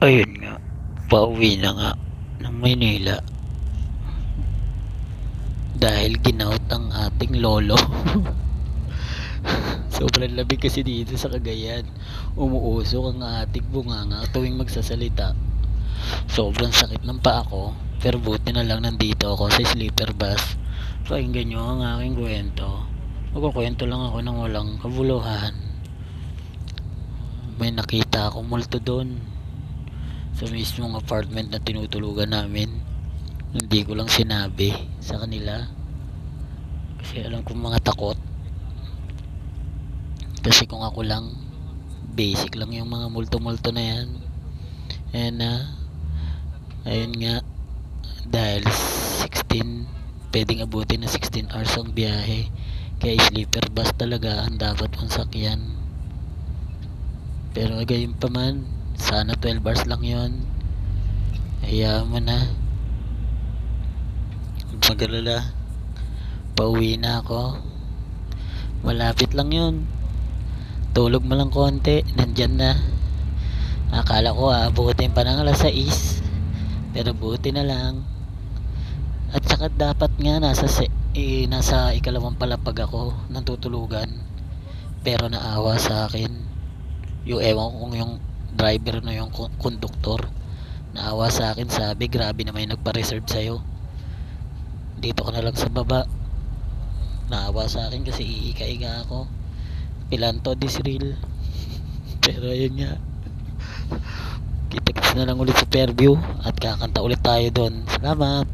Ayun nga, pauwi na nga ng Maynila dahil ginaut ang ating lolo. Sobrang lamig kasi dito sa Cagayan. Umuusok ang ating bunganga tuwing magsasalita. Sobrang sakit ng paa ko, pero buti na lang nandito ako sa sleeper bus. Pakinggan nyo ang aking kwento. Magkukwento lang ako ng walang kabuluhan. May nakita akong multo doon sa mismong apartment na tinutulugan namin. Hindi ko lang sinabi sa kanila kasi alam kong mga takot. Kasi kung ako lang, basic lang yung mga multo-multo na yan. And ayun nga, dahil 16, pwedeng abutin na 16 hours ang biyahe. Kaya sleeper bus talaga ang dapat mong sakyan. Pero gayon pa man, sana 12 hours lang yon. Hayaan mo na. Mag-alala, pauwi na ako. Malapit lang yun. Tulog mo lang konti, nandyan na. Akala ko abutin pa ng alas 6, pero buti na lang. At saka dapat nga nasa ikalawang palapag ako ng tutulugan, pero naawa sa akin yung ewan ko kung yung driver na yung konduktor. Naawa sa akin, sabi grabe naman yung nagpa-reserve sa'yo, dito ka na lang sa baba. Naawa sa akin kasi iika-ika ako, pilanto this real. Pero ayun nga, kita-kits na lang ulit sa Fairview at kakanta ulit tayo doon. Salamat.